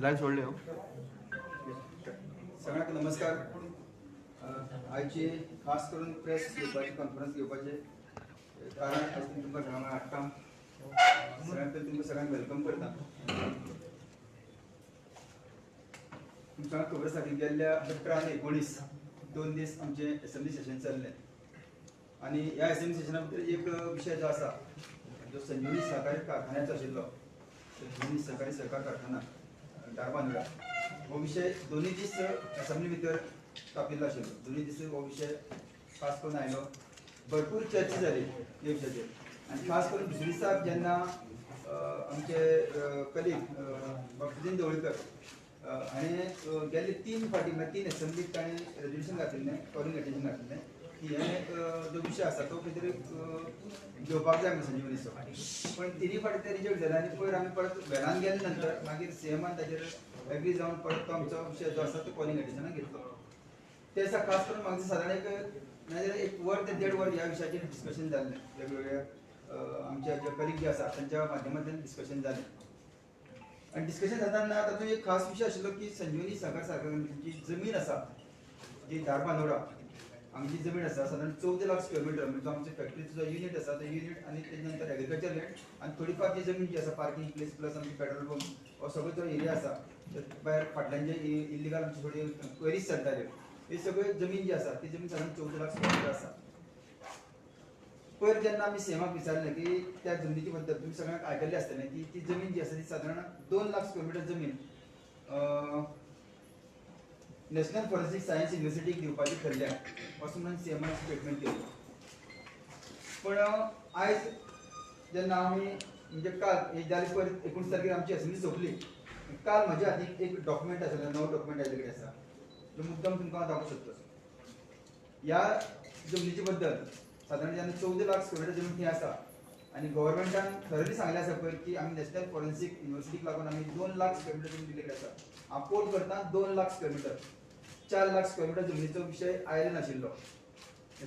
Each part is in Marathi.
लाईव्ह सोडले हो. सगळ्यांक नमस्कार. आयची खास करून प्रेस घेवपाची कॉन्फरन्स घेवपाचे कारण आज तुमकां हांगा हाडटा. सगळ्यांत पयलीं तुमकां सगळ्यांक वेलकम करता. तुमकां खबर आसा की गेल्ल्या 18 आनी 19 2 दीस आमचे असेंब्ली सेशन चल्लें आनी ह्या असेंब्ली सेशना भितर एक विशय जो आसा जो संजीवनी सहकारी कारखान्याचो आशिल्लो. संजीवनी सहकारी सहकार कारखाना दारबांदोडा हो विषय दोन्ही दीस असेंब्ली भितर तापिल्लो आशिल्लो. दोन्ही दीस हो विषय खास करून आयलो. भरपूर चर्चा जाली ह्या विशयाचेर आनी खास करून दुसरे दिसाक जेन्ना आमचे कलीग बापूजीन ढवळीकर हाणें गेल्ले 3 फावटी म्हळ्यार 3 असेंब्लीक ताणें रेजोल्युशन घातिल्लें, कॉलिंग अटेंशन घातिल्लें की हे जो विशय आसा तो खंय तरी घेवपाक जाय म्हणून संजीवनीचो. पण 3 फावटी ते रिजेक्ट जाले आनी पयर आमी परत वेळान गेले नंतर मागीर सीएमान ताचेर एग्री जावन परत तो आमचो विशय जो आसा तो कॉलिंग अटेंशनाक घेतलो. ते दिसा खास करून म्हाका सादारण एक वर ते 1.5 वर ह्या विशयाचेर डिस्कशन जाल्लें. वेगवेगळ्या आमचे जे कलीग जे आसा तांच्या माध्यमांतल्यान डिस्कशन जालें आनी डिस्कशन जाताना तातूंत एक खास विशय आशिल्लो की संजीवनी सहकार कारखान्याची जमीन आसा जी दारबांदोडा हांगा जी जमीन आसा सादारण 14 लाख स्क्वेअर मिटर म्हणजे आमच्या फॅक्टरीचो जो युनिट आसा तो युनिट आनी तेजे नंतर एग्रीकल्चर लँड आनी थोडी फार जी जमीन जी आसा पार्किंग प्लेस प्लस आमचे पेट्रोल पंप हो सगळो जो एरिया आसा भायर फाटल्यान जे इलिगल आमचे थोडी क्वेरीज चलताल्यो हे सगळे जमीन जी आसा ती जमीन सादारण 14 लाख स्क्वेअर मिटर आसा. पयर जेन्ना आमी सीएमाक विचारलें की त्या जमनीची बद्दल तुमी सगळ्यांक आयकल्लें आसतलें की ती जमीन जी आसा ती सादारण 2 लाख स्क्वेअर मिटर जमीन नॅशनल फॉरेन्सिक सायन्स युनिव्हर्सिटीक दिवपाची ठरल्या असं म्हणून सीएमान स्टेटमेंट केली. पण आयज जेन्ना आमी म्हणजे काल हे जाले पयर 19 तारखेर आमची असेंब्ली सोंपली. काल म्हज्या हातीक एक डॉक्युमेंट आसा, नवो डॉक्युमेंट आयले कडेन आसा जो मुद्दम तुमकां दाखोवंक सोदता. ह्या जमनीचे बद्दल सादारण जेन्ना 14 लाख स्क्वेअर मिटर जमीन ही आसा आनी गव्हर्मेंटान थरली सांगलें आसा पयर की आमी नॅशनल फॉरेन्सिक युनिव्हर्सिटीक लागून आमी 2 लाख स्क्वेअर मिटर जमीन दिल्ली आसा. हांव कोट करता 2 lakh square metre. 4 lakh square metre जमनीचो विशय आयलो नाशिल्लो.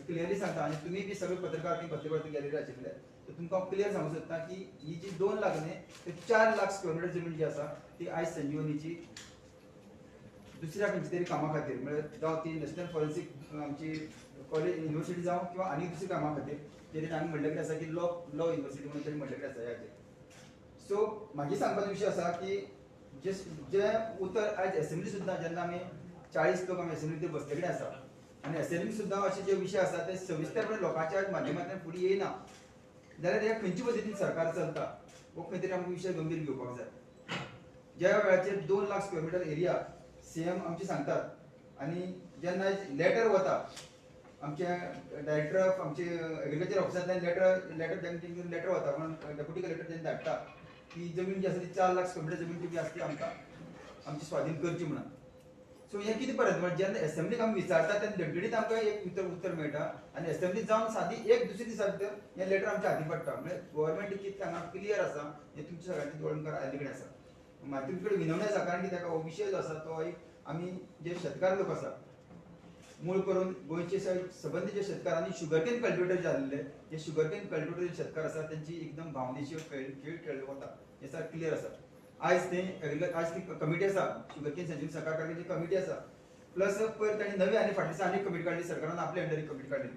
क्लियरली सांगता आनी तुमी बी सगळे पत्रकार पत्रकार गेलेले आशिल्ले तर तुमकां क्लियर सांगूंक सोदता की ही जी 2 लाख न्ही ते 4 लाख स्क्वेअर मिटर जमीन जी आसा ती आयज संजीवनीची दुसऱ्या खंयच्या तरी कामा खातीर म्हळ्यार जावं ती नॅशनल फॉरेन्सिक आमची कॉलेज युनिव्हर्सिटी जावं किंवा आनी दुसरी कामा खातीर जेणे आमी म्हणले आसा की लॉ युनिव्हर्सिटी म्हणून तरी म्हणले आसा ह्याचेर. सो म्हाजी सांगपाचो विशय आसा की जे उतर आयज असेंब्ली सुद्दां जेन्ना आमी 40 लोक आमी असेंब्लीत बसले कडेन आसा आनी असेंब्ली सुद्दां अशे जे विशय आसा ते सविस्तरपणे लोकांच्या माध्यमांतल्यान फुडें येयना जाल्यार हे खंयचे पद्दतीन सरकार चलता हो खंय तरी आमकां विशय गंभीर घेवपाक जाय. ज्या वेळाचेर 2 lakh square metre area CM आमचे सांगतात आनी जेन्ना लेटर वता आमचे डायरेक्टर ऑफ आमचे एग्रीकल्चर ऑफिसांतल्यान लेटर वता पण डेप्युटी कलेक्टर जेन्ना धाडटा की जमीन जी आसा ती 4 लाख स्क्वेअर मिटर जमीन जी आसा ती आमकां आमची स्वाधीन करची म्हणून. सो हे कितें परत म्हणजे जेन्ना असेंब्लीक आमी विचारता तेन्ना दडदडीत आमकां एक उत्तर मेळटा आनी असेंब्लीत जावन सादी एक दुसरे दिसा भितर हें लेटर आमच्या हाती पडटा. म्हणजे गव्हर्मेंट कितें हांगा क्लियर आसा हें तुमच्या सगळ्यांचे दोळ्यांकर आयले कडेन आसा. म्हाका तुमचे कडेन विनवणी आसा कारण की ताका हो विशय जो आसा तो आमी जे शेतकार लोक आसा मूळ करून गोंयचे संबंदीत जे शेतकारांनी शुगरकेन कल्टिवेटर जे आसलेले जे शुगरकेन कल्टिवेटर शतकार आसा त्यांची एकदम भावनेची खेळ खेळले वता हे सर क्लियर आसा. आयज ती कमिटी आसा शुगरकेन संजीवनी सहकार कारखान्याची कमिटी आसा प्लस पयर तांणी नवी आनी फाटलीं आनी कमिटी काडली सरकारान आपल्या अंडर कमिटी काडली.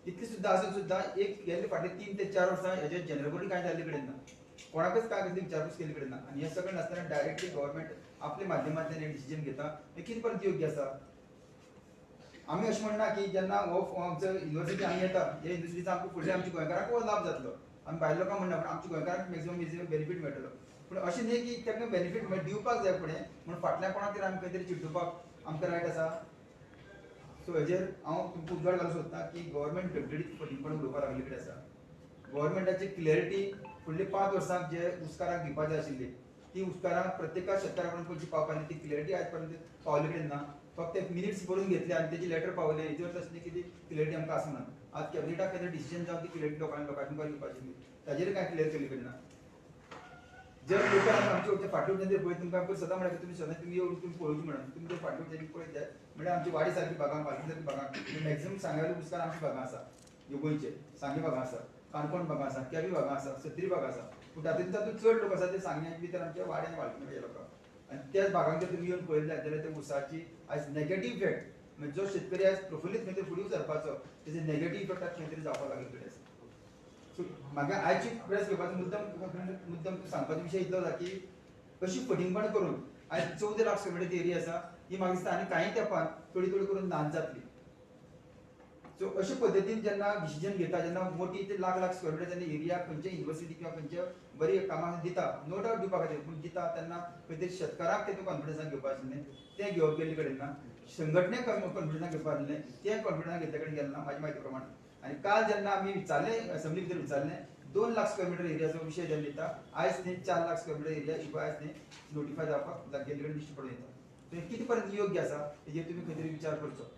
इतली सुद्दां आसून सुद्दां एक गेल्ले फाटले 3 ते 4 वर्सां हेजे जनरल बॉडी कांय जाल्ले कडेन ना, कोणाकच काय कसली विचारपूस केल्ले कडेन ना आनी हे सगळें नासतना डायरेक्टली गव्हर्मेंट आपल्या माध्यमांतल्यान हे डिसिजन घेता हे कितें परत योग्य आसा. आमी अशें म्हणना की जेन्ना हो आमचो युनिव्हर्सिटी आमी येता हे युनिव्हर्सिटीचा आमकां फुडल्या आमच्या गोंयकारांक हो लाभ जातलो आमी भायल्या लोकांक म्हणना पण आमच्या गोंयकारांक मॅक्सिमम बेनिफीट मेळटलो. पूण अशें न्ही की ताका बेनिफीट दिवपाक जाय फुडें म्हणून फाटल्या कोणाक तरी आमी खंय तरी चिड्डुपाक आमकां रायट आसा. सो हेजेर हांव तुमकां उजवाड घालूंक सोदता की गव्हर्मेंट दडदडीत फटींगपणां उलोवपाक लागले कडेन आसा. गव्हर्मेंटाची क्लियरिटी फुडल्या 5 वर्सांक जे उस्काराक दिवपाक जाय आशिल्ली ती उस्कारां प्रत्येका शेतकारा पर्यंत खंयची पावपाक ती क्लियरिटी आयज पर्यंत पावले कडेन ना. फक्त मिनिट्स बरोवन घेतले आनी तेजी लेटर पावले हेजेर तसली कितें क्लियरिटी आमकां आसना. आज कॅबिनेटाक कितें डिसिजन जावन ती क्लियरिटी लोकांनी मुखार घेवपाची ताजेर कांय क्लियर केल्ली कडेन ना. जर लोकांक आमचे फाटल्या वटेन पळय तुमकां सदां म्हणल्यार तुमी सदां तुमी येवन तुमी पळोवची म्हणून तुमी ते फाटल्या वटेन पळयत जाय म्हणल्यार आमची वाडी सारकी बागां पालकी सारकी बागां मॅक्सिमम सांगेवाली उस्कार आमची बागां आसा ह्यो गोंयचे सांगे बागां आसा काणकोण बागां आसा केवी बागां आसा सत्री बागां आसा पूण तातूंत चड लोक आसा ते सांग्याच्या भितर आमच्या वाड्यान वाळकीन लोकांक आणि त्याच भागांत जर तुम्ही येऊन पळयलें जाल्यार त्या ऊसाची आयज नेगेटिव्ह इफेक्ट म्हणजे जो शेतकरी आज प्रफुल्लीत खंय तरी फुडें सरपाचो तेजे नेगेटिव्ह इफेक्ट खंय तरी जावपाक लागले कडेन आसा. सो म्हाका आयची प्रेस घेवपाचो मुद्दम सांगपाचो विशय इतलो आसा की कशी फटींगपण करून आयज 14 लाख स्क्वेअर मिटर एरिया आसा ही म्हाका दिसता आनी कांय तेंपान थोडी थोडी करून नाच जातली. सो अशे पद्दतीन जेन्ना डिसिजन घेता जेन्ना मोठी ते लाख लाख स्क्वेअर मिटर जेन्ना एरिया खंयच्या युनिवर्सिटी किंवा खंयच्या बरी कामाक दिता नो डावट दिवपा खातीर पूण दिता तेन्ना खंय तरी शेतकाराक तेतून कॉन्फिडन्सान घेवपा आशिल्लें तें घेवप गेल्ले कडेन ना संघटनेक कॉन्फिडन्सान घेवपा आशिल्लें तें कॉन्फिडन्सान घेतले कडेन गेलें ना म्हाज्या म्हायती प्रमाण. आनी काल जेन्ना आमी विचारलें असेंब्ली भितर विचारलें 2 लाख स्क्वेअर मिटर एरियाचो विशय जेन्ना दिता आयज न्ही 4 लाख स्क्वेअर मिटर एरिया ही आयज न्ही नोटिफाय जावपाक गेल्ले कडेन दिश्टी पडून येता. सो कितें पर्यंत योग्य आसा हेजेर तुमी खंय तरी विचार करचो.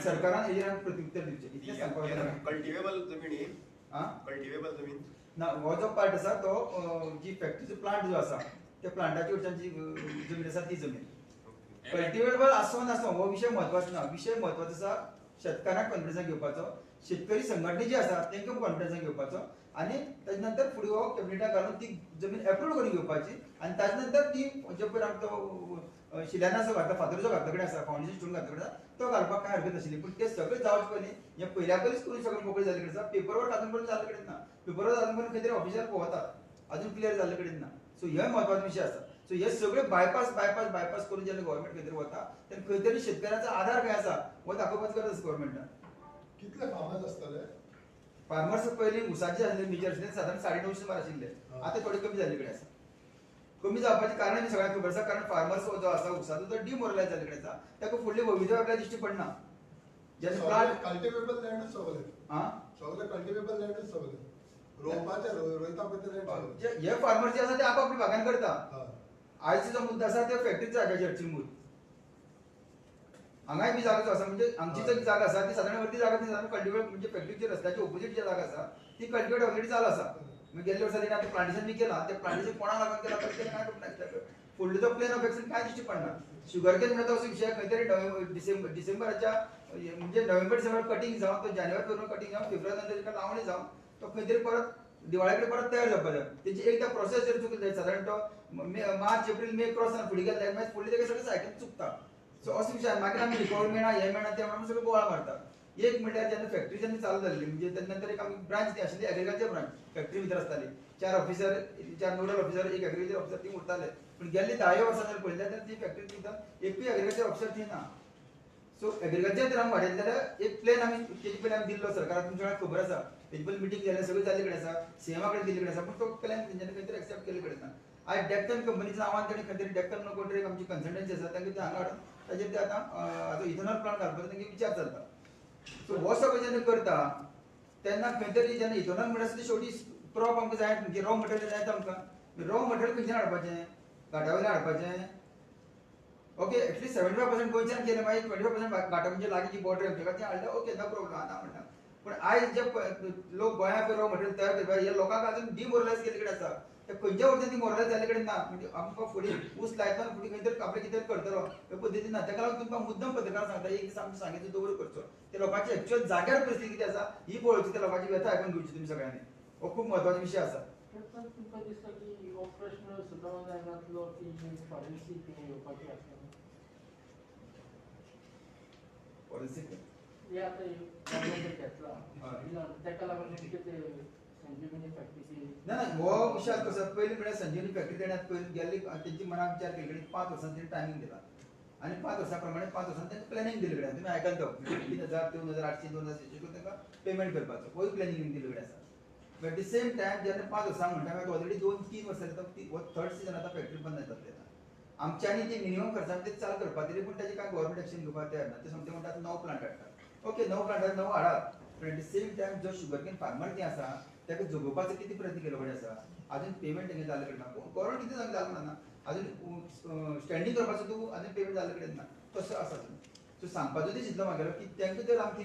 सरकारान हेजेर प्रत्युत्तर दिवचें इतलें सांगपाक कल्टिवेबल जमीन ही आं कल्टिवेबल जमीन ना हो जो पार्ट आसा तो जी फॅक्टरीचो प्लांट जो आसा त्या प्लांटाची वयच्यान जी जमीन आसा ती जमीन कल्टिवेबल आसो नासो हो विशय म्हत्वाचो ना. विशय म्हत्वाचो आसा शेतकाराक कॉन्फिडन्सान घेवपाचो शेतकरी संघटना जी आसा तांकां कॉन्फिडन्सान घेवपाचो आनी ताजे नंतर फुडें हो कॅबिनेटाक घालून ती जमीन एप्रूव्ह करून घेवपाची आनी ताजे नंतर ती जे पळय आमचो शिलान्यास जो घातला फातर जो घातला कडेन आसा फावंडेशन स्टोन घातला कडेन आसा तो घालपाक कांय हरकत नाशिल्ली. पूण ते सगळें जावचे पयलीं हें पयल्या पयलींच करून सगळें मोकळें जाल्ले कडेन आसा. पेपर वर्क आजून पर्यंत जाल्ले कडेन ना. पेपर वर्क आजून पर्यंत खंय तरी ऑफिशियल पोवतात अजून क्लियर जाल्ले कडेन ना. सो हे म्हत्वाचो विशय आसा. सो हे सगळे बायपास करून जेन्ना गव्हर्मेंट खंय तरी वता तेन्ना खंय तरी शेतकऱ्याचा आधार खंय आसा हो दाखोवपाची गरज आसा गव्हर्मेंटान. कितले फार्मर्स असतले? फार्मर्स पयलीं उसाचे आसले मेजर आसले सादारण 950 सुमार आशिल्ले आतां थोडे कमी जाल्ले कडेन आसा. कमी जावपाचें कारण सगळ्यांक खबर आसा कारण फार्मर्स जो आसा उसाचो तो डिमोरलायज जाल्ले कडेन आसा ताका फुडले भवितव्य आपल्याक दिश्टी पडना. जेन्ना प्लांट कल्टिवेबल लँडच सगळे आं सगळे कल्टिवेबल लँडच सगळे रोवपाचे रोयता पळय ते लँड हे फार्मर जे आसा ते आपापल्या भागान करता. हय आयचो जो मुद्दो आसा तो फॅक्टरीचो जाग्याचेर हरची मूद हांगाय बी जागो जो आसा म्हणजे आमची जी जागा आसा ती सादारण अर्दी जागा ती सादारण कल्टिवेट म्हणजे फॅक्टरीच्या रस्त्याच्या ऑपोजीट जी जागा आसा ती कल्टिवेट ऑलरेडी चालू आसा. म्हणजे गेल्ल्या वर्सा तेणें आतां प्लांटेशन बी केलां ते प्लांटेशन कोणा लागून केलां तर तेणें कांय करूंक ना. फुडलो जो प्लेन ऑफ एक्शन कांय दिश्टी पडना. शुगर केन म्हणटा असो विशय खंय तरी डिसेंबराच्या म्हणजे नोव्हेंबर डिसेंबर कटिंग जावन तो जानेवारी फेब्रुवारी कटिंग जावन फेब्रुवारी नंतर तेका लावणी जावन तो खंय तरी परत दिवाळे कडेन परत तयार जावपाक जाय. तेची एकदा प्रोसेस जर चुकली जायत सादारण तो मार्च एप्रील मे क्रॉस जावन फुडें गेले मागीर फुडलें तेका सगळें सायकल चुकता. सो असो विशय मागीर आमी रिकवरी मेळना हे मेळना ते मेळना सगळें बोवाळ मारता. एक म्हणल्यार जेन्ना फॅक्टरी जेन्ना चालू जाल्ली म्हणजे तेन्ना नंतर एक आमी ब्रांच ती आशिल्ली एग्रीकल्चर ब्रांच फॅक्टरी भितर आसताली 4 ऑफिसर 4 नोडल ऑफिसर एक एग्रीकल्चर ऑफिसर ती उरताले. पूण गेल्ली 10 वर्सां जर पळयलें जाल्यार ती फॅक्टरी सुद्दां एकूय एग्रीकल्चर ऑफिसर थंय ना. सो एग्रीकल्चर जर आमी वाडयलें जाल्यार एक प्लॅन आमी तेजे पयलीं आमी दिल्लो सरकाराक तुमच्या सगळ्यांक खबर आसा. तेजे पयलीं मिटींग जालें सगळें जाल्ले कडेन आसा सीएमा कडेन दिल्ले कडेन आसा पूण तो प्लॅन तेंच्यांनी खंय तरी एक्सेप्ट केल्ले कडेन ना. आयज डेक्कन कंपनीच्या नांवान तेणें खंय तरी डेक्कन कोण तरी आमची कन्सल्टन्सी आसा तांकां ते हांगा हाडून ताजेर ते आतां इथेनॉल प्लांट घालपाचो तांचे विचार चलता. सो हो सगळो जेन्ना करता तेन्ना खंय तरी जेन्ना इथेनॉल म्हणटा ते शेवटी क्रॉप आमकां जाय म्हणजे रॉ मटेरियल जाय आमकां रॉ मटेरियल खंयच्यान हाडपाचें घाटावयल्यान हाडपाचें. ओके एटलीस्ट 75% गोंयच्यान केलें मागीर 25% घाटा म्हणजे लागींची बॉर्डर आमच्या तें हाडलें ओके नो प्रॉब्लम आतां म्हणटा. पूण आयज जे लोक गोंयांत रॉ मटेरियल तयार करता हे लोकांक अजून डिमोरलायज केल्ले कडेन आसा. ते खंयच्या वटेन ती मोरलायज जाल्ले कडेन ना म्हणजे आमकां फुडें ऊस लायतना फुडें खंय तरी आपलें कितें करतलो हे पद्दतीन ना. ताका लागून तुमकां मुद्दम पत्रकार सांगता एक दीस आमचे सांगितलं दवरूं करचो ते लोकांची एक्चुअल जाग्यार परिस्थिती कितें आसा ही पळोवची त्या लोकांची व्यथा आयकून घेवची तुमी सगळ्यांनी. हो खूब म्हत्वाचो विशय आसा. तुमकां दिसता की हो प्रश्न सुदारूंक जायनातलो की फॉरेन्सीक येवपाची आसता पॉलिसी हे आतां गव्हर्मेंट घेतला ताका लागून कितें संजीवनी फॅक्टरीची ना ना हो विशय कसो आसा पयलीं म्हळ्यार संजीवनी फॅक्टरी तेण्यात पयलीं गेल्ली तेंची मनाक विचार केले कडेन 5 वर्सांचो तेणी टायमींग दिला आनी 5 वर्सां प्रमाणे 5 वर्सांनी तांकां प्लॅनिंग दिले कडेन तुमी आयकला तो 3000 2800 2000 करून तांकां पेमेंट करपाचो होय प्लॅनिंग दिले कडेन आसा. But at the same time जेन्ना 5 वर्सां म्हणटा मागीर ऑलरेडी 2-3 वर्सां जाता हो थर्ड सीजन आतां फॅक्टरी बंद जाता आतां आमच्यांनी ती मिनिमम खर्चान ते चालू करपा दिली पूण ताची कांय गव्हर्मेंट एक्शन घेवपाक तयार ना. ते समते म्हणटा नवो प्लांट हाडटा ओके नवो प्लांट नवो हाडात पण एट द सेम टायम जो शुगर केन फार्मर जे आसा ताका जगोवपाचो किती प्रयत्न केलो कडेन आसा अजून पेमेंट तांगे जाल्ले कडेन ना. गव्हर्मेंट कितें सांगता जालें ना अजून स्टँडींग करपाचो तूं अजून पेमेंट जाल्ले कडेन ना तसो आसा. सो सांगपाचो ते चिंतलो म्हागेलो की तांकां जर आमी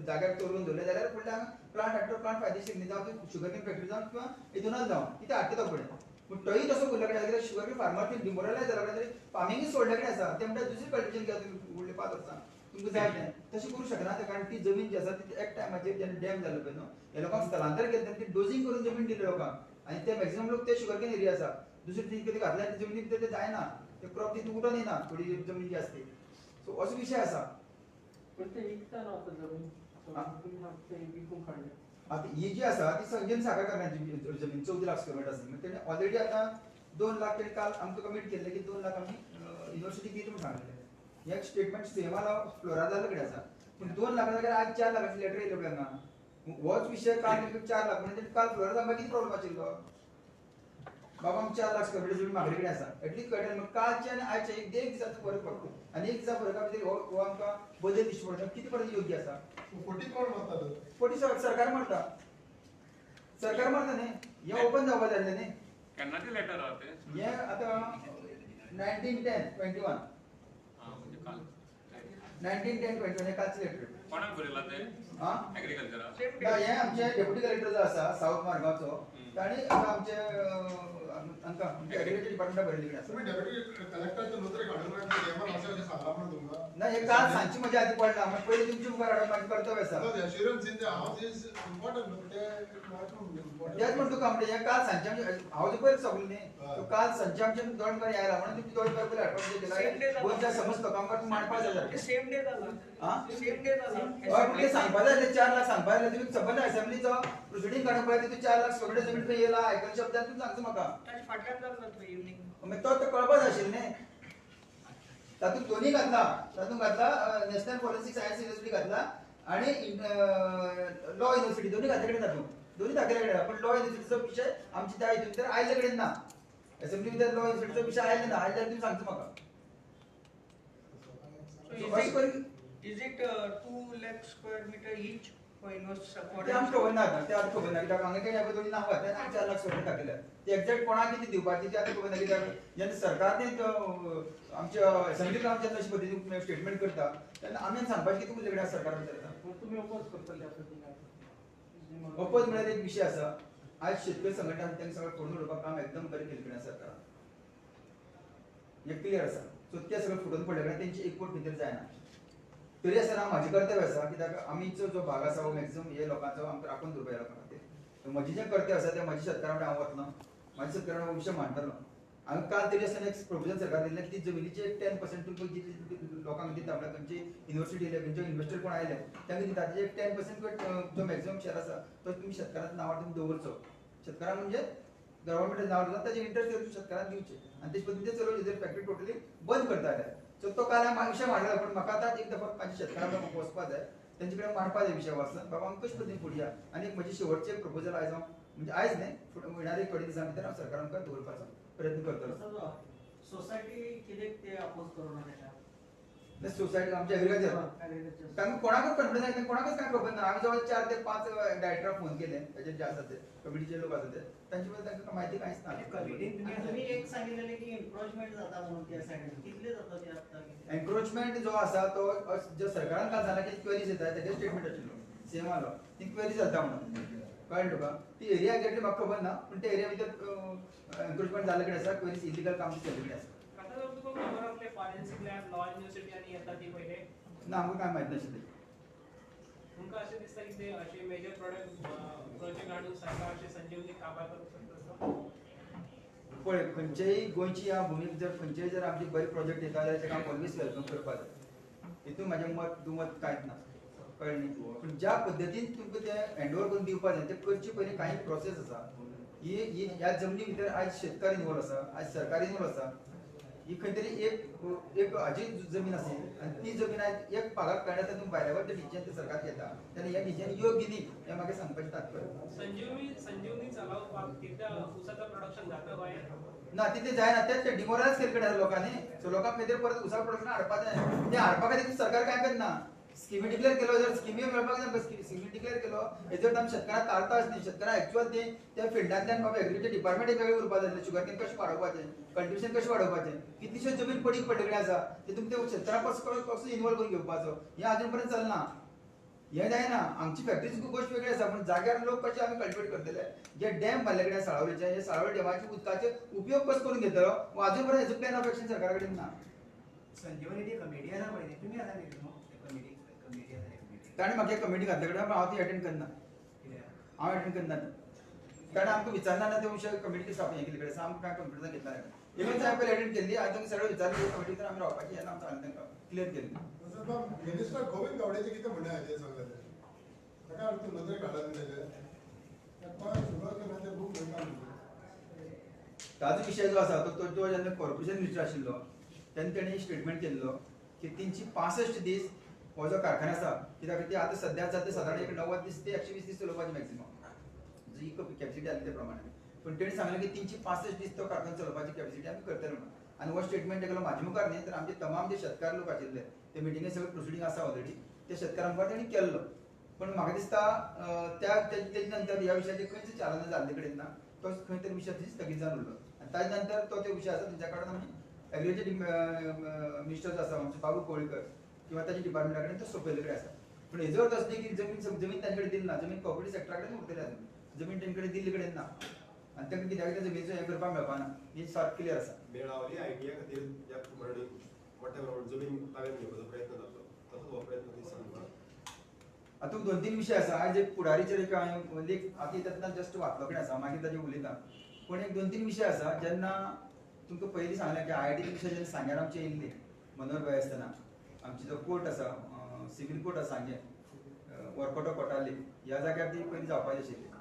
जाग्यार करून दवरले जाल्यार फुडले हांगा प्लांट हाडटा प्लांट फायदेशीर न्ही जावं ती शुगर केन फॅक्टरी जावं किंवा इथेनॉल जावं कितें हाडटा तो फुडें. पूण तोय तसो उरले कडेन कित्याक शुगर केन फार्मर ती डिमोरलायज जाला कडेन फार्मिंगूच सोडले कडेन आसा ते म्हणटा दुसरी कल्टिवेशन घ्या तुमी फुडले 5 वर्सां तुमकां जाय तें तशें करूं शकना ते कारण ती जमीन जी आसा ती एक टायमाचेर जेन्ना डॅम जाल्लो पळय न्हू हे लोकांक स्थलांतर केलें तेन्ना ती डोजिंग करून जमीन दिली लोकांक आनी ते मॅक्सिमम लोक ते शुगर केन एरिया आसा दुसरी ती कधी घातल्या त्या जमिनीत ते जायना ते क्रॉप तिथून उठून येना थोडी जमीन जी असते सो असो विषय असा पण ते विकता नव्हतं जमीन हा? तुम्ही हा ते विकून काढले आता ही जी असा ती संजन साखर करण्याची जमीन 14 लाख स्क्वेअर मीटर असेल म्हणजे त्याने ऑलरेडी आता 2 लाख तरी काल आमचं कमिट केलं की 2 लाख आम्ही युनिव्हर्सिटी किती म्हणून सांगितलं एक स्टेटमेंट सेमाला फ्लोरा झालं कडे असा पण 2 लाखाचा आज 4 लाखाची लेटर येईल आपल्याला वॉच विषय काल 4 लाख म्हणजे काल फ्लोरा जागा किती प्रॉब्लेम असेल बाबा आमची 4 लाख स्क्वेअर मीटर जमीन मागणीकडे असा ऍटलीस्ट कळेल मग कालच्या आणि आजच्या एक दिवसाचा फरक पडतो आणि एक दिवसा फरक हो आमका बदल दिसतो पडतो किती पर्यंत योग्य असा 40 कोण म्हणतात पोटी सरकार म्हणता सरकार म्हणता नाही या ओपन जागा झाले नाही केन्ना ती लेटर हा ते हे आता 1910-21 म्हणजे काल 1910-21 हे कालचे लेटर कोणाक बरयला ते हा एग्रीकल्चरा हे आमचे डेप्युटी कलेक्टर जो असा साऊथ मार्गावचो ताणी आता आमचे एग्रीकल्चर डिपार्टमेंट भरलेले असा तुम्ही डेप्युटी कलेक्टरचे नोंदणी काढून नियमन असे सांगला पण तुमका नाही हे काल सांची मजा आधी पडला मग पहिले तुमची मुखार हाडून माझी कर्तव्य असा assurance in the house is important ते important त्याच म्हणतो का म्हणजे हे काल सांचे आमचे हाऊस पहिले सगळं नाही तो काल सांचे आमचे दोन कर यायला म्हणून तुम्ही दोन कर पहिले हटवून दिला कोणत्या समजतो कामकाज मांडपा जातात सेम डे झाला हा सेम डे झाला ते सांगपाक जाय 4 लाख सांगपाक जाय तुम्ही सबंद असेंब्लीचो प्रोसिडींग काडून पळय तितून 4 लाख सगळे जमीन खंय येला आयकन शब्दात तुम्ही सांगचो म्हाका ताजे फाटल्यान जाता तो इवनिंग मागीर तो कळपाक जाय आशिल्लें न्ही तातूंत दोन्ही घातला तातूंत घातला नॅशनल फॉरेन्सिक सायन्स युनिव्हर्सिटी घातला आणि लॉ युनिव्हर्सिटी दोन्ही घातले कडेन तातूंत दोन्ही दाखले कडेन पण लॉ युनिव्हर्सिटीचो विषय आमची त्या हितून भितर आयले कडेन ना असेंब्ली भितर लॉ युनिव्हर्सिटीचो विषय आयले ना आयल्यार तुम्ही सांगचो म्हाका So अशें करून is it 2 lakh square meter each for ते आमकां खबर ना ते आतां खबर ना कित्याक हांगा काही दोन्ही नांव घातल्या आनी 4 लाख स्क्वेअर मीटर दाखयल्या ते एक्झॅक्ट कोणाक किती दिवपाची ते आतां खबर ना कित्याक जेन्ना सरकारान आमच्या असेंब्लीक आमच्या अशे पद्दतीन स्टेटमेंट करता तेन्ना आमी सांगपाचें कितें उरलें कडेन सरकारा भितर मग तुम्ही ओपोज करतले आता ती काय अपोज म्हळ्यार एक विशय आसा आज शेतकरी संघटना तांकां सगळें फोडून उडोवपाक काम एकदम बरें केलें कडेन सरकारान हे क्लियर आसा सो ते सगळें फुटून पडले कडेन तेंची एकवट भितर जायना तरी आसतना म्हाजें कर्तव्य आसा कित्याक आमीचो जो भाग आसा हो मॅक्सिमम हे लोकांचो आमकां राखून दवरपा लोकां खातीर म्हजें जें कर्तव्य आसा तें म्हाज्या शेतकारां कडेन हांव वतलों म्हाज्या शेतकारां विशय मांडटलों हांवें काल तरी आसतना एक प्रोविजन सरकार दिल्लें की ती जमिनीचे 10% तुमकां जितली लोकांक दिता म्हळ्यार खंयची युनिव्हर्सिटी येयले खंयचे इन्व्हेस्टर कोण आयले तांकां दिता ताजे एक 10% जो मॅक्सिमम शेअर आसा तो तुमी शेतकाराच्या नांवार तुमी दवरचो शेतकारां म्हणजे गव्हर्मेंटाच्या नांवार दिता ताजे इंटरेस्ट शेतकारांक दिवचे आनी तेचे पद्दतीन ते चलोवन हेजेर फॅक्टरी टोटली बंद करता सो तो काल हांवें विशय मांडलो पण म्हाका आतां एक दफा म्हाज्या शेतकारांक म्हाका वचपाक जाय तेंचे कडेन मांडपा जाय विशय वचून बाबा आमी कशे पद्दतीन फुडें या आनी एक म्हजें शेवटचें एक प्रपोजल आयज हांव म्हणजे आयज न्ही येणारे थोडे दिसां भितर हांव सरकारांक दवरपाचो प्रयत्न करतलो सोसायटी कितें ते अपोज करूना तेका सोसायटी आमच्या एग्रीकल्चर तांकां कोणाकच कॉन्फिडन्स ना कोणाकच कांय खबर ना आमी जवळ 4 ते 5 डायरेक्टराक फोन केले ताचे जे आसा ते कमिटीचे लोक आसा ते तांचे बद्दल तांकां म्हायती कांयच ना तुम्ही एक सांगितलेले की एन्क्रोचमेंट जाता म्हणून त्या सायडीन कितले जाता ते आता एन्क्रोचमेंट जो आसा तो जो सरकारान काल सांगला की क्वेरीज येता तेजे स्टेटमेंट आशिल्लो सीएम आलो ती क्वेरी जाता म्हणून कळ्ळें तुका ती एरिया एक्झॅक्टली म्हाका खबर ना पूण त्या एरिया भितर एन्क्रोचमेंट जाल्ले कडेन आसा क्वेरीज इलिगल काम केल्ले कडेन आसा आता जर तुका खबर आपले फॉरेन्सिक लॅब लॉ युनिव्हर्सिटी आणि येता ती पहिले ना आमकां कांय माहित नाशिल्लें तुमकां अशें दिसता की ते अशे मेजर प्रोजेक्ट हाडून सरकार अशे संजीवनी काबार करूंक शकता पळय खंयचेय गोंयची ह्या भुमीक जर खंयचेय जर आमचे बरे प्रोजेक्ट येता जाल्यार तेका ऑलवेज वेलकम करपाक जाय हितून म्हाजें मत दुमत कांयच ना कळ्ळें न्ही पूण ज्या पद्दतीन तुमकां तें हँडओवर करून दिवपाक जाय तें करचे पयलीं कांय प्रोसेस आसा ही ह्या जमनी भितर आयज शेतकार इनवॉल्व आसा आयज सरकार इनवॉल्व आसा ही खंय तरी एक हाजी जमीन आसा आनी ती जमीन आयज एक भागाक कळटा तातूंत भायल्या डिसिजन ते सरकार घेता तेन्ना ह्या डिसिजन योग्य न्ही हें म्हाका सांगपाचें तात्पर्य संजीवनी चलावपाक तितल्या उसाचं प्रोडक्शन जाता गोंयांत ना तिथे जायना ते डिमोरलायज केले कडेन लोकांनी सो लोकांक खंय तरी परत उसा प्रोडक्शन हाडपा जाय ते हाडपा खातीर सरकार कांय करना स्किमी डिक्लेअर केलो जर स्किमी मेळपाक जाय स्किमी डिक्लेअर केलो हेजेर आमी शेतकारांक ताळताच न्ही शेतकारांक एक्चुअल ते त्या फिल्डांतल्यान बाबा एग्रीकल्चर डिपार्टमेंट वेगळें उरपा जाय शुगर केन कशें वाडोवपाचें कल्टिवेशन कशें वाडोवपाचें कितलीश्योच जमीन पडीक पडले कडेन आसा तितून ते शेतकारांक कसो इनवॉल्व करून घेवपाचो हें आजून पर्यंत चलना हें जायना आमची फॅक्टरीची गोश्ट वेगळी आसा पूण जाग्यार लोक कशे आमी कल्टिवेट करतले जे डॅम बांदले कडेन साळावलीचे हे साळावली डॅमाचे उदकाचे उपयोग कसो करून घेतलो आजून पर्यंत हेजो प्लॅन ऑफ एक्शन सरकारा कडेन ना संजीवनी ती कमिटी आसा पळय ती तुमी आसा न्ही कमिटी कमिटी आसा कमिटी ताणें म्हाका एक कमिटी घातले कडेन हांव ती अटेंड करना हांव अटेंड करना कारण आमकां विचारना ना ते विशय कमिटी स्टाफ हे केले कडेन आमकां काय कॉन्फिडन्स घेतला नाही इवन ते पयलीं अटेंड केल्ली आनी तांकां सगळें विचारलें कमिटींतल्यान आमी रावपाची हें ना आमकां तांकां क्लियर केलें. मिनिस्टर गोविंद गावडेचे कितें म्हणणें हाजेर सगळें ताका तूं नदरेक हाडला तेजे गोंय सुरवात केन्ना ते बूक घेता ताजो विशय जो आसा तो जेन्ना कॉर्पोरेशन मिनिस्टर आशिल्लो तेन्ना तेणी स्टेटमेंट केल्लो की 365 दीस हो जो कारखानो आसा कित्याक ती आतां सद्या आसा ते सादारण एक 90 दीस ते 120 दीस चलोवपाचे मॅक्सिमम जी कॅपॅसिटी आसली त्या प्रमाणे पण तेणी सांगलें की 365 दीस तो कारखानो चलोवपाची कॅपॅसिटी आमी करतले म्हणून आनी हो स्टेटमेंट केलो म्हाजे मुखार न्ही तर आमचे तमाम जे शेतकार लोक आशिल्ले ते मिटिंगेक सगळे प्रोसिडींग आसा ऑलरेडी ते शेतकारां मुखार तेणी केल्लो पण म्हाका दिसता तेजे नंतर ह्या विशयाचेर खंयच चालना जाल्ले कडेन ना तो खंय तरी विशय स्थगीत जावन उरलो आनी ताजे नंतर तो विशय आसा तेंच्या कडेन आमी एग्रीकल्चर मिनिस्टर आसा आमचे बाबू कोळीकर किंवा ताच्या डिपार्टमेंटा कडेन तो सोंपयले कडेन आसा पण हेजो अर्थ असो की जमीन तांचे कडेन दिली ना जमीन कॉर्पोरेट सेक्टरा कडेन उरतली आजून जमीन तेंचे कडेन दिल्ले कडेन ना आनी तांकां कित्याक त्या जमीनीचो हें करपाक मेळपाना ही सारक क्लियर आसा. मेळावली आयडिया खातीर ज्या प्रमाणे मोठ्या प्रमाणात जमीन ताब्यात घेवपाचो प्रयत्न जातलो तसोच हो प्रयत्न दिसता. हातूंत 2-3 विशय आसा आयज एक फुडारीचेर एक हांवें लेख आतां तातूंतल्यान जस्ट वाचलो कडेन आसा मागीर ताजेर उलयता पण एक 2-3 विशय आसा जेन्ना तुमकां पयलीं सांगलें की आयआयटी विशय जेन्ना सांग्यार आमचे येयल्ली मनोहर भाई आसतना आमची जो कोर्ट आसा सिव्हील कोर्ट आसा सांगे वर्कआउट ऑफ कोटाली ह्या जाग्यार ती पयलीं जावपाची आशिल्ली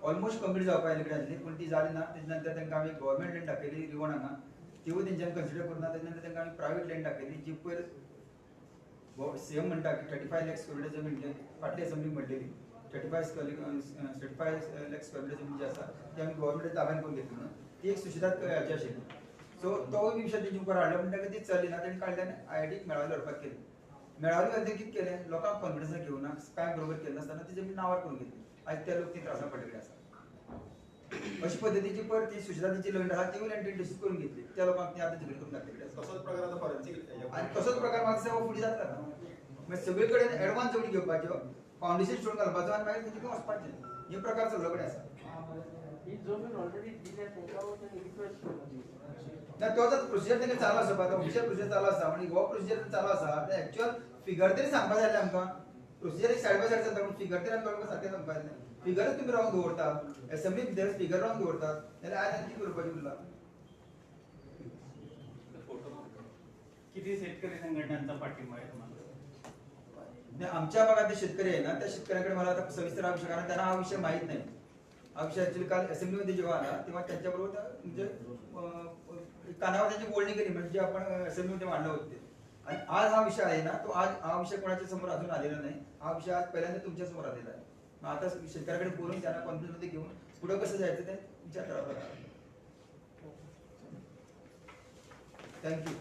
ऑलमोस्ट कंप्लीट जावपाक येयल्ली कडेन आशिल्ली पूण ती जाली ना तेजे नंतर तांकां आमी गव्हर्मेंट लँड दाखयली रिवण हांगा तिवूय तेंच्यांनी कन्सिडर करूना तेजे नंतर तांकां आमी प्रायवेट लँड दाखयली जी पयर सीएम म्हणटा की 35 लाख स्क्वेअर मिटर जमीन फाटली असेंब्लीक म्हणलेली 35 लाख स्क्वेअर मिटर जमीन जी आसा ती आमी गव्हर्मेंटाच्या ताब्यान करून घेतली म्हणून ती एक सुशिदात हाची आशिल्ली सो तो विशय तेंचे मुखार हाडलो पण ताका ती चलली ना तेणी काडल्यान आयआयटीक मेळावली व्हरपाक केली मेळावली खातीर कितें केलें लोकांक कॉन्फिडन्स घेवना काय बरोबर केलें नासतना ती जमीन नांवार करून घेतली आयज ते लोक ती त्रासां पडलेले आसा अशे पद्दतीची पयर ती सुशिदातीची लँड आसा ती लँड डिस्ट्रीब्यूट करून घेतली त्या लोकांक ती आतां झगडी करून दाखयली आसा तसोच प्रकार आता फॉरेन्सिक आनी तसोच प्रकार म्हाका दिसता फुडें जातलो मागीर सगळे कडेन एडवान्स जमीन घेवपाच्यो फावंडेशन स्टोन घालपाचो आनी मागीर तेतून वचपाचें हे प्रकार चल्लो कडेन आसा. ही जमीन ऑलरेडी दिल्या तांकां रिक्वेस्ट करपाची ना तो आतां प्रोसिजर तेंगे चालू आसा पळय ऑफिशियल प्रोसिजर चालू आसा म्हणजे हो प्रोसिजर चालू आसा ते एक्चुअल फिगर तरी सांगपाक जाय आमकां प्रोसिजर एक सायड बाय सायड चलता पूण फिगर तरी आमकां सारकें सांगपाक जाय फिगरच तुमी रावन दवरतात असेंब्ली भितर फिगर रावन दवरतात जाल्यार आयज आनी कितें करपाचें उरलां. किती शेतकरी संघटनांचा पाठिंबा आहे तुम्हाला? आमच्या भागात जे शेतकरी आहे ना त्या शेतकऱ्यांकडे मला आता सविस्तर हा विषय कारण त्यांना हा विषय माहीत नाही हा विषय ऍक्च्युअली काल असेंब्लीमध्ये जेव्हा आला तेव्हा त्यांच्याबरोबर म्हणजे कानावर त्यांची बोलणी केली म्हणजे आपण असेंब्लीमध्ये मांडलं होते आणि आज हा विषय आहे ना तो आज हा विषय कोणाच्या समोर अजून आलेला नाही हा विषय आज पहिल्यांदा तुमच्या समोर आलेला आहे मग आता शेतकऱ्याकडे बोलून त्यांना कॉन्फिडन्स मध्ये घेऊन पुढे कसं जायचं ते विचार करावा लागेल. थँक्यू.